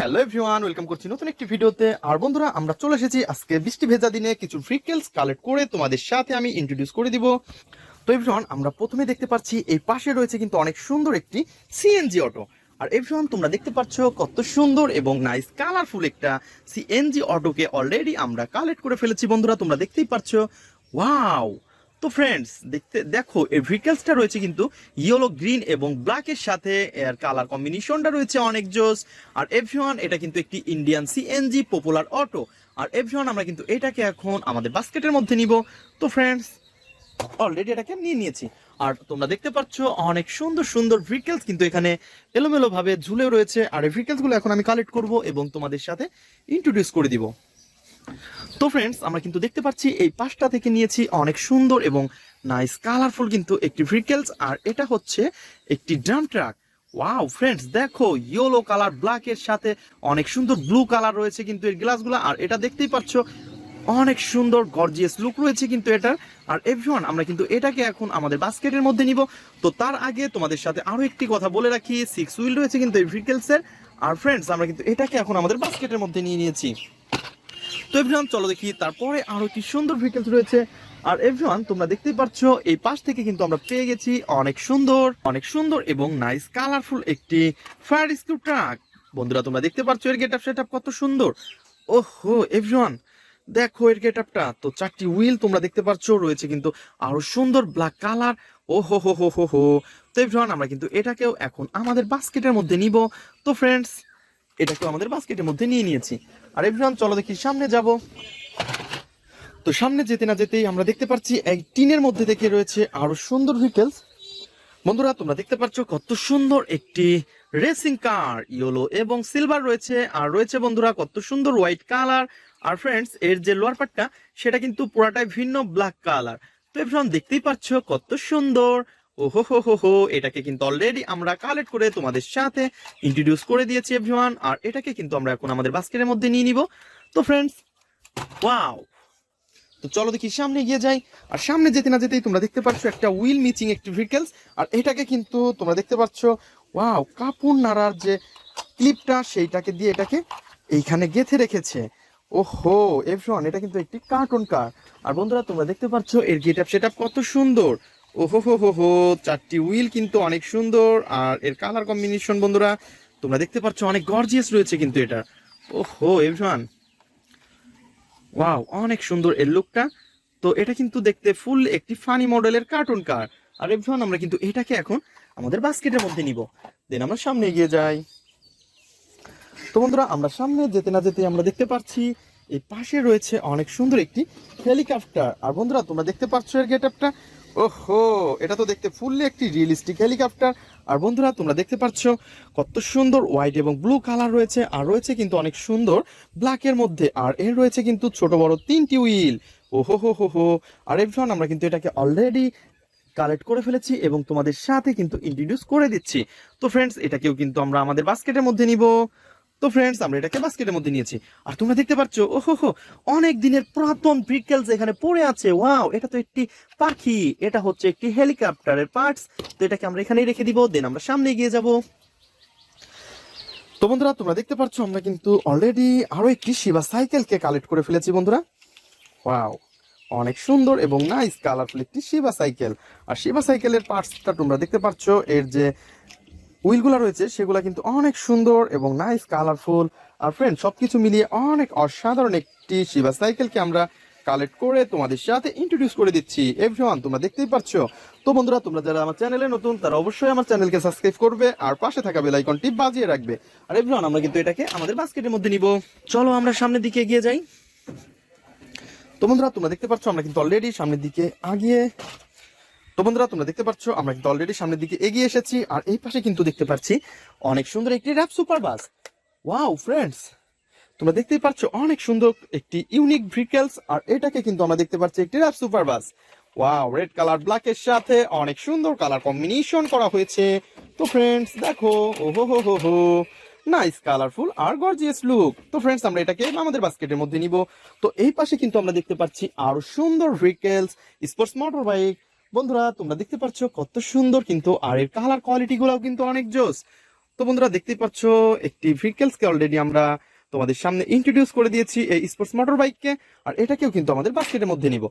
Hello everyone, welcome করছি নতুন একটি ভিডিওতে। আর বন্ধুরা, আমরা চলে এসেছি আজকে বৃষ্টি ভেজা দিনে কিছু ভেহিকলস কালেক্ট করে তোমাদের সাথে আমি ইন্ট্রোডিউস করে দিব। তো এভরিওয়ান, আমরা প্রথমে দেখতে পাচ্ছি এই পাশে রয়েছে কিন্তু অনেক সুন্দর একটি সিএনজি অটো। আর এভরিওয়ান, তোমরা দেখতে পাচ্ছ কত সুন্দর এবং নাইস কালারফুল একটা সিএনজি অটোকে অলরেডি আমরা কালেক্ট করে ফেলেছি। বন্ধুরা, তোমরা দেখতেই পাচ্ছ, ওয়াও। তো ফ্রেন্ডস, দেখো এই ভেহিকলসটা রয়েছে কিন্তু ইয়েলো গ্রিন এবং ব্ল্যাকের সাথে এর কালার কম্বিনেশনটা রয়েছে অনেক জোস। আর এভরিওয়ান, এটা কিন্তু একটি ইন্ডিয়ান সিএনজি পপুলার অটো। আর এভরিওয়ান, আমরা কিন্তু এটাকে এখন আমাদের বাস্কেটের মধ্যে নিব। তো ফ্রেন্ডস, অলরেডি এটাকে নিয়ে নিয়েছি। আর তোমরা দেখতে পাচ্ছ অনেক সুন্দর সুন্দর ভেহিকলস কিন্তু এখানে এলোমেলো ভাবে ঝুলে রয়েছে। আর এই ভেহিকলস গুলো এখন আমি কালেক্ট করব এবং তোমাদের সাথে ইন্ট্রোডিউস করে দিব। তো ফ্রেন্ডস, আমরা কিন্তু দেখতে পাচ্ছি এই পাশটা থেকে নিয়েছি অনেক সুন্দর এবং নাইস কালারফুল কিন্তু একটি ভেহিকলস। আর এটা হচ্ছে একটি ডাম্প ট্রাক। ওয়াও ফ্রেন্ডস, দেখো ইয়েলো কালার ব্ল্যাকের সাথে অনেক সুন্দর ব্লু কালার রয়েছে কিন্তু এর গ্লাসগুলো। আর এটা দেখতেই পাচ্ছ অনেক সুন্দর গর্জিয়াস লুক রয়েছে কিন্তু এটার। আর এভরিওয়ান, আমরা কিন্তু এটাকে এখন আমাদের বাস্কেটের মধ্যে নিব। তো তার আগে তোমাদের সাথে আরো একটি কথা বলে রাখি, 6 হুইল রয়েছে কিন্তু এই ভেহিকলসের। আর ফ্রেন্ডস, আমরা কিন্তু এটাকে এখন আমাদের বাস্কেটের মধ্যে নিয়ে নিয়েছি। তো এভরিওয়ান, চলো দেখি তারপরে আরো কি সুন্দর ভেহিকলস রয়েছে। আর এভরিওয়ান, তোমরা দেখতেই পাচ্ছ এই পাশ থেকে কিন্তু আমরা পেয়ে গেছি অনেক সুন্দর এবং নাইস কালারফুল একটি ফায়ার রেস্কিউ ট্রাক। বন্ধুরা, তোমরা দেখতে পাচ্ছ এর গেটআপ সেটআপ কত সুন্দর। ওহো এভরিওয়ান, দেখো এর গেটআপটা। তো 4টি হুইল তোমরা দেখতে পাচ্ছ রয়েছে কিন্তু আরো সুন্দর ব্ল্যাক কালার। ও হো হো হো হো হো। তো এভরিওয়ান, আমরা কিন্তু এটাকেও এখন আমাদের বাস্কেটের মধ্যে নিব। তো ফ্রেন্ডস, এটাকেও আমাদের বাস্কেটের মধ্যে নিয়ে নিয়েছি। আর এভরিওয়ান, চলো দেখি সামনে যাব। তো সামনে যেতে না যেতেই আমরা দেখতে পাচ্ছি এই টিনের মধ্যে থেকে রয়েছে আরো সুন্দর ভেহিকলস। বন্ধুরা, তোমরা দেখতে পাচ্ছ কত সুন্দর একটি রেসিং কার, ইয়েলো এবং সিলভার রয়েছে। আর রয়েছে বন্ধুরা কত সুন্দর হোয়াইট কালার। আর ফ্রেন্ডস, এর যে লোয়ার পার্টটা সেটা কিন্তু পুরাটাই ভিন্ন ব্ল্যাক কালার। তো এভরিওয়ান, দেখতেই পাচ্ছ কত সুন্দর। ওহো হো হো হো, এটাকে কিন্তু অলরেডি আমরা কালেক্ট করে তোমাদের সাথে ইন্ট্রোডিউস করে দিয়েছি এভরিওয়ান। আর এটাকে কিন্তু আমরা এখন আমাদের বাস্কেটের মধ্যে নিয়ে নিব। তো ফ্রেন্ডস, ওয়াও। তো চলো দেখি সামনে গিয়ে যাই। আর সামনে যেতে না যেতেই তোমরা দেখতে পাচ্ছ একটা হুইল মিচিং একটি ভেহিকলস। আর এটাকে কিন্তু তোমরা দেখতে পাচ্ছ, ওয়াও, কাপড় নাড়ার যে ক্লিপটা সেইটাকে দিয়ে এটাকে এইখানে গেঁথে রেখেছে। ওহো এভরিওয়ান, এটা কিন্তু একটি কার্টুন কার। আর বন্ধুরা, তোমরা দেখতে পাচ্ছ এর গেটআপ সেটআপ কত সুন্দর। ওহো হো হো হো, 4টি হুইল কিন্তু অনেক সুন্দর। আর এর কালার কম্বিনেশন বন্ধুরা তোমরা দেখতে পাচ্ছ অনেক গর্জিয়াস রয়েছে কিন্তু এটা। ওহো এভরিওয়ান, ওয়াও, অনেক সুন্দর এর লুকটা। তো এটা কিন্তু দেখতে ফুল একটি ফানি মডেলের কার্টুন কার। আর এভরিওয়ান, আমরা কিন্তু এটাকে এখন আমাদের বাস্কেটের মধ্যে নিব। দেন আমরা সামনে এগিয়ে যাই। তো বন্ধুরা, আমরা সামনে যেতে না যেতে আমরা দেখতে পাচ্ছি এই পাশে রয়েছে অনেক সুন্দর একটি হেলিকপ্টার। আর বন্ধুরা, তোমরা দেখতে পাচ্ছ এর গেটআপটা। ওহো, এটা তো দেখতে ফুললি একটি রিয়েলিস্টিক হেলিকপ্টার। আর বন্ধুরা, তোমরা দেখতে পাচ্ছ কত সুন্দর হোয়াইট এবং ব্লু কালার রয়েছে। আর রয়েছে কিন্তু অনেক সুন্দর ব্ল্যাকের মধ্যে। আর এর রয়েছে কিন্তু ছোট বড় 3টি হুইল। ওহো হো হো হো। আর এভরিওয়ান, আমরা কিন্তু এটাকে অলরেডি কালেক্ট করে ফেলেছি এবং তোমাদের সাথে কিন্তু ইন্ট্রোডিউস করে দিচ্ছি। তো ফ্রেন্ডস, এটাকেও কিন্তু আমরা আমাদের বাস্কেটের মধ্যে নিব। তো ফ্রেন্ডস, আমরা এটাকে বাস্কেটের মধ্যে নিয়েছি। আর তোমরা দেখতে পাচ্ছ, ওহো হো, অনেক দিনের পুরাতন ভেহিকলস এখানে পড়ে আছে। ওয়াও, এটা তো একটি পাখি, এটা হচ্ছে একটি হেলিকপ্টারের পার্টস। তো এটাকে আমরা এখানেই রেখে দিব। দেন আমরা সামনে এগিয়ে যাব। তো বন্ধুরা, তোমরা দেখতে পাচ্ছ আমরা কিন্তু অলরেডি আরো একটি শিবা সাইকেলকে কালেক্ট করে ফেলেছি বন্ধুরা। ওয়াও, অনেক সুন্দর এবং নাইস কালারফুল একটি শিবা সাইকেল। আর শিবা সাইকেলের পার্টসটা তোমরা দেখতে পাচ্ছ, এর যে হুইলগুলো রয়েছে সেগুলো কিন্তু অনেক সুন্দর এবং নাইস কালারফুল। আর ফ্রেন্ড, সবকিছু মিলিয়ে অনেক অসাধারণ একটি শিবা সাইকেলকে আমরা কালেক্ট করে তোমাদের সাথে ইন্ট্রোডিউস করে দিচ্ছি এভরিওয়ান, তোমরা দেখতেই পাচ্ছ। তো বন্ধুরা, তোমরা যারা আমার চ্যানেলে নতুন তারা অবশ্যই আমার চ্যানেলকে সাবস্ক্রাইব করবে আর পাশে থাকা বেল আইকনটি বাজিয়ে রাখবে। আর এভরিওয়ান, আমরা কিন্তু এটাকে আমাদের বাস্কেটের মধ্যে নিব। চলো আমরা সামনের দিকে এগিয়ে যাই। তো বন্ধুরা, তোমরা দেখতে পাচ্ছ আমরা কিন্তু অলরেডি সামনের দিকে সামনের দিকে এগিয়ে এসেছি। আর এই পাশে কিন্তু দেখতে পাচ্ছি অনেক সুন্দর একটি rap super bus. Wow friends, তোমরা দেখতেই পাচ্ছ অনেক সুন্দর একটি ইউনিক ভেহিকলস। আর এটাকে কিন্তু আমরা দেখতে পাচ্ছি একটি rap super bus. Wow, red colour ব্ল্যাকের সাথে অনেক সুন্দর কালার কম্বিনেশন করা হয়েছে। তো ফ্রেন্ডস দেখো, ওহো হো হো হো, নাইস কালারফুল আর গর্জিয়াস লুক। তো ফ্রেন্ডস, আমরা এটাকে আমাদের বাস্কেটের মধ্যে নিব। তো এই পাশে কিন্তু আমরা দেখতে পাচ্ছি আরো সুন্দর ভেহিকলস, স্পোর্টস মোটর বাইক। বন্ধুরা, তোমরা দেখতে পাচ্ছ কত সুন্দর কিন্তু। আর এর কালার কোয়ালিটি গুলাও কিন্তু অনেক জোস। তো বন্ধুরা দেখতেই পাচ্ছ একটি ভেহিকলসকে অলরেডি আমরা তোমাদের সামনে ইন্ট্রোডিউস করে দিয়েছি এই স্পোর্টস মোটর বাইককে, আর এটাকেও কিন্তু আমাদের বাস্কেটের মধ্যে নিব।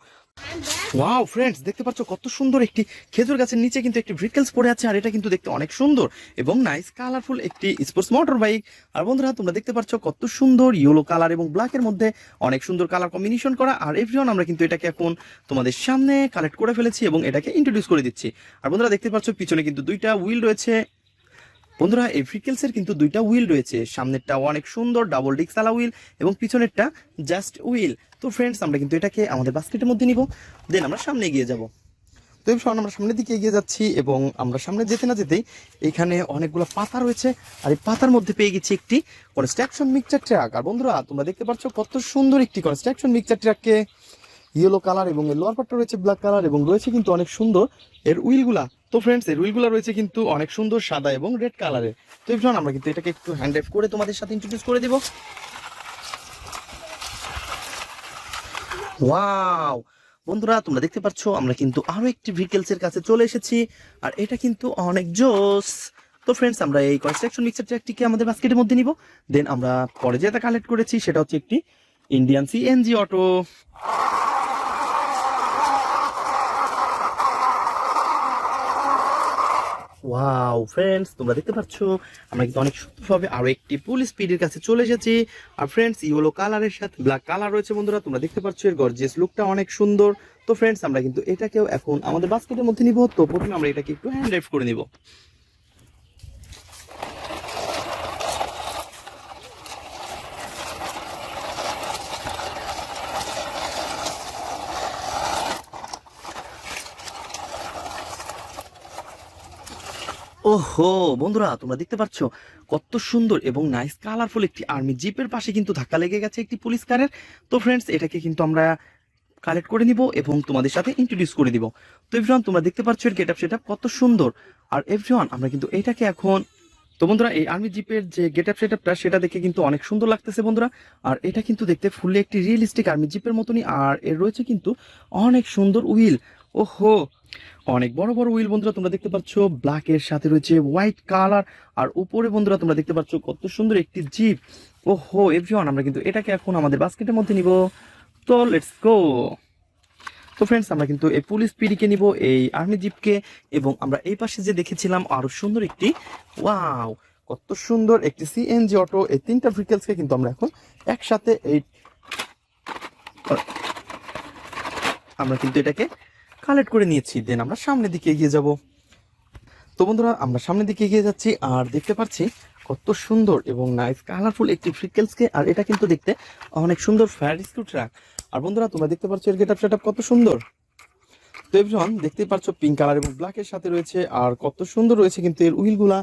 ওয়াও ফ্রেন্ডস, দেখতে পাচ্ছ কত সুন্দর একটি খেজুর গাছের নিচে কিন্তু একটি ভেহিকলস পড়ে আছে, আর এটা কিন্তু দেখতে অনেক সুন্দর এবং নাইস কালারফুল একটি স্পোর্টস মোটর বাইক। আর বন্ধুরা তোমরা দেখতে পাচ্ছ কত সুন্দর ইয়েলো কালার এবং ব্ল্যাকের মধ্যে অনেক সুন্দর কালার কম্বিনেশন করা। আর এভরিওয়ান আমরা কিন্তু এটাকে এখন তোমাদের সামনে কালেক্ট করে ফেলেছি এবং এটাকে ইন্ট্রোডিউস করে দিচ্ছি। আর বন্ধুরা দেখতে পাচ্ছ পিছনে কিন্তু দুইটা হুইল রয়েছে। বন্ধুরা এই ভেহিকলসের কিন্তু দুইটা হুইল রয়েছে, সামনেরটা অনেক সুন্দর ডাবল ডিস্কওয়ালা হুইল এবং পিছনেরটা জাস্ট হুইল। তো ফ্রেন্ডস আমরা কিন্তু এটাকে আমাদের বাস্কেটের মধ্যে নিব, দেন আমরা সামনে এগিয়ে যাব। তো এই আমরা সামনের দিকে এগিয়ে যাচ্ছি এবং আমরা সামনে যেতে না যেতেই এখানে অনেকগুলো পাতা রয়েছে, আর এই পাতার মধ্যে পেয়ে গেছি একটি কনস্ট্রাকশন মিক্সচার ট্রাক। আর বন্ধুরা তোমরা দেখতে পাচ্ছ কত সুন্দর একটি কনস্ট্রাকশন মিক্সচার ট্রাককে, ইয়েলো কালার এবং এর লোয়ার পার্টটা রয়েছে ব্ল্যাক কালার এবং রয়েছে কিন্তু অনেক সুন্দর এর হুইলগুলা। তো ফ্রেন্ডস এর হুইলগুলা রয়েছে কিন্তু অনেক সুন্দর সাদা এবং রেড কালারের। তো এই আমরা কিন্তু এটাকে একটু হ্যান্ড ড্রাইভ করে তোমাদের সাথে ইন্ট্রোডিউস করে দেব। ওয়াও বন্ধুরা তোমরা দেখতে পাচ্ছ আমরা কিন্তু আরো একটি ভেহিকলস এর কাছে চলে এসেছি, আর এটা কিন্তু অনেক জোস। তো ফ্রেন্ডস আমরা এই কনস্ট্রাকশন মিক্সচার ট্রাকটিকে আমাদের বাস্কেটের মধ্যে নিব, দেন আমরা পরে যেটা কালেক্ট করেছি সেটা হচ্ছে একটি Indian CNG auto. Wow friends তোমরা দেখতে পাচ্ছ আমরা কিন্তু অনেক সুন্দরভাবে আরো একটি ফুল স্পিডের কাছে চলে এসেছি। আর ফ্রেন্ডস ইয়েলো কালারের সাথে ব্ল্যাক কালার রয়েছে বন্ধুরা, তোমরা দেখতে পাচ্ছ এর গর্জিয়াস লুকটা অনেক সুন্দর। তো ফ্রেন্ডস আমরা কিন্তু এটাকেও এখন আমাদের বাস্কেটের মধ্যে নিব। তো প্রথমে আমরা এটাকে একটু হ্যান্ড ড্রাইভ করে নিব। ওহো বন্ধুরা তোমরা দেখতে পাচ্ছ কত সুন্দর এবং নাইস কালারফুল একটি আর্মি জিপের পাশে কিন্তু ধাক্কা লেগে গেছে একটি পুলিশ কারের। তো ফ্রেন্ডস এটাকে কিন্তু আমরা কালেক্ট করে নিব এবং তোমাদের সাথে ইন্ট্রোডিউস করে দিব। তো এভরিওয়ান তোমরা দেখতে পাচ্ছ এর গেটআপ সেটআপ কত সুন্দর। আর এভরিওয়ান আমরা কিন্তু এটাকে এখন, তো বন্ধুরা এই আর্মি জিপের যে গেটআপ সেটআপটা সেটা দেখে কিন্তু অনেক সুন্দর লাগতেছে বন্ধুরা। আর এটা কিন্তু দেখতে ফুললি একটি রিয়েলিস্টিক আর্মি জিপের মতনই, আর এর রয়েছে কিন্তু অনেক সুন্দর উইল। ওহো অনেক বড় বড় হুইল বন্ধুরা তোমরা দেখতে পাচ্ছ, ব্ল্যাক এর সাথে রয়েছে হোয়াইট কালার। আর উপরে বন্ধুরা তোমরা দেখতে পাচ্ছ কত সুন্দর একটি জিপ। ওহো এভরিওয়ান আমরা কিন্তু এটাকে এখন আমাদের বাস্কেটের মধ্যে নিব। তো লেটস গো। তো ফ্রেন্ডস আমরা কিন্তু এই পুলিশ পিডিকে নিব, এই আর্মি জিপকে, এবং আমরা এই পাশে যে দেখেছিলাম আরো সুন্দর একটি, ওয়াও কত সুন্দর একটি সিএনজি অটো, এই তিনটা ভেহিকলসকে কিন্তু আমরা এখন একসাথে এই আমরা কিন্তু এটাকে কালেক্ট করে নিয়েছি, দেন আমরা সামনের দিকে এগিয়ে যাব। তো বন্ধুরা আমরা সামনের দিকে এগিয়ে যাচ্ছি আর দেখতে পাচ্ছি কত সুন্দর এবং নাইস কালারফুল একটি ভেহিকলসকে, আর এটা কিন্তু দেখতে অনেক সুন্দর ফায়ার রেস্কিউ ট্রাক। আর বন্ধুরা তোমরা দেখতে পাচ্ছ এর গেটআপ সেটআপ কত সুন্দর। তো এভরিওয়ান দেখতেই পাচ্ছ পিঙ্ক কালার এবং ব্ল্যাক এর সাথে রয়েছে, আর কত সুন্দর রয়েছে কিন্তু এর হুইলগুলা,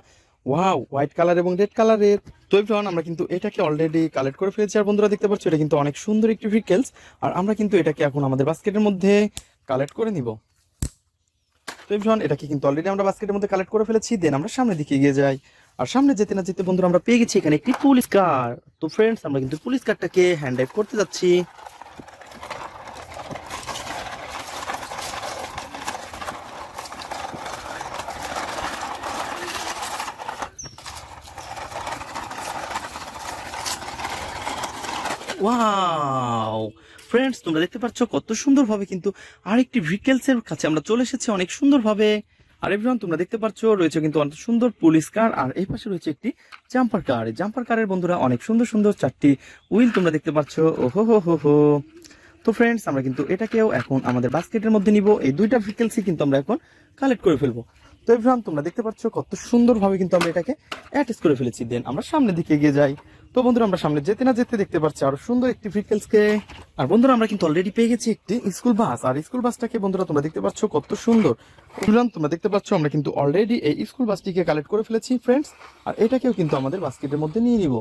ওয়াও হোয়াইট কালার এবং রেড কালারের। তো এভরিওয়ান আমরা কিন্তু এটাকে অলরেডি কালেক্ট করে ফেলেছি। আর বন্ধুরা দেখতে পাচ্ছ এটা কিন্তু অনেক সুন্দর একটি ভেহিকলস, আর আমরা কিন্তু এটাকে এখন আমাদের বাস্কেটের মধ্যে কালেক্ট করে নিব। তো এভরিওয়ান এটাকে কিন্তু অলরেডি আমরা বাস্কেটের মধ্যে কালেক্ট করে ফেলেছি, দেন আমরা সামনের দিকে এগিয়ে যাই। আর সামনে যেতে না যেতে বন্ধুরা আমরা পেয়ে গেছি এখানে একটি পুলিশ কার। তো ফ্রেন্ডস আমরা কিন্তু পুলিশ কারটাকে হ্যান্ড ড্রাইভ করতে যাচ্ছি। ওয়াও ফ্রেন্ডস তোমরা দেখতে পাচ্ছ কত সুন্দরভাবে কিন্তু আরেকটি ভেহিকলস এর কাছে আমরা চলে এসেছি অনেক সুন্দরভাবে। আর এভরিওয়ান তোমরা দেখতে পাচ্ছ রয়েছে কিন্তু অনেক সুন্দর পুলিশ কার, আর এই পাশে রয়েছে একটি জাম্পার কার। এই জাম্পার কারের বন্ধুরা অনেক সুন্দর সুন্দর চারটি হুইল তোমরা দেখতে পাচ্ছ। ওহো হো হো হো। তো ফ্রেন্ডস আমরা কিন্তু এটাকেও এখন আমাদের বাস্কেটের মধ্যে নিব, এই দুইটা ভেহিকলসই কিন্তু আমরা এখন কালেক্ট করে ফেলবো। তো এভরিওয়ান তোমরা দেখতে পাচ্ছ কত সুন্দরভাবে কিন্তু আমরা এটাকে অ্যাটাচ করে ফেলেছি, দেন আমরা সামনের দিকে এগিয়ে যাই। তো বন্ধুরা আমরা সামনে যেতে না যেতে দেখতে পাচ্ছি আরো সুন্দর একটি ভেহিকলসকে। আর বন্ধুরা আমরা কিন্তু অলরেডি পেয়ে গেছি একটি স্কুল বাস, আর স্কুল বাসটাকে বন্ধুরা তোমরা দেখতে পাচ্ছ কত সুন্দর। তোমরা দেখতে পাচ্ছ আমরা কিন্তু অলরেডি এই স্কুল বাসটিকে কালেক্ট করে ফেলেছি ফ্রেন্ডস, আর এটাকেও কিন্তু আমাদের বাস্কেটের মধ্যে নিয়ে নিব।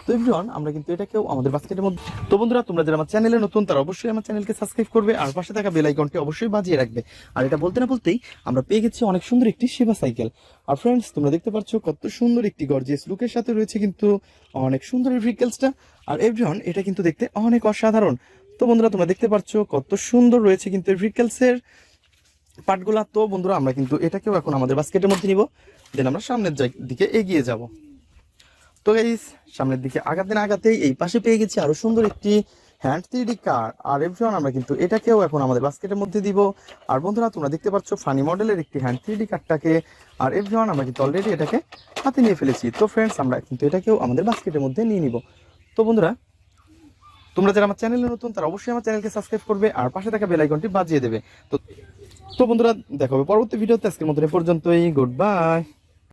তো এভরিওয়ান আমরা কিন্তু এটাকেও আমাদের বাস্কেটের মধ্যে। তো বন্ধুরা তোমরা যারা আমার চ্যানেলে নতুন তারা অবশ্যই আমার চ্যানেলকে সাবস্ক্রাইব করবে আর পাশে থাকা বেল আইকনটি অবশ্যই বাজিয়ে রাখবে। আর এটা বলতে না বলতেই আমরা পেয়ে গেছি অনেক সুন্দর একটি সেবা সাইকেল। আর ফ্রেন্ডস তোমরা দেখতে পাচ্ছ কত সুন্দর একটি গর্জিয়াস লুকের সাথে রয়েছে কিন্তু অনেক সুন্দর এই ভেহিকলসটা। আর এভরিওয়ান এটা কিন্তু দেখতে অনেক অসাধারণ। তো বন্ধুরা তোমরা দেখতে পাচ্ছ কত সুন্দর রয়েছে কিন্তু এই ভেহিকলসের পার্টগুলা। তো বন্ধুরা আমরা কিন্তু এটাকেও এখন আমাদের বাস্কেটের মধ্যে নিব, দেন আমরা সামনের দিকে এগিয়ে যাব। তো গাইস সামনের দিকে আগাতেই এই পাশে পেয়ে গেছি আরো সুন্দর একটি হ্যান্ড 3D কার। আর এভরিওয়ান আমরা কিন্তু এটাকেও এখন আমাদের বাস্কেটের মধ্যে দিব। আর বন্ধুরা তোমরা দেখতে পাচ্ছ ফানি মডেলের একটি হ্যান্ড 3D কারটাকে। আর এভরিওয়ান আমরা কিন্তু অলরেডি এটাকে হাতে নিয়ে ফেলেছি। তো ফ্রেন্ডস আমরা কিন্তু এটাকেও আমাদের বাস্কেটের মধ্যে নিয়ে নিব। তো বন্ধুরা তোমরা যারা আমার চ্যানেলে নতুন তারা অবশ্যই আমার চ্যানেলকে সাবস্ক্রাইব করবে আর পাশে থাকা বেল আইকনটি বাজিয়ে দেবে। তো তো বন্ধুরা দেখা হবে পরবর্তী ভিডিওতে। আজকের মতো এ পর্যন্তই, গুড বাই।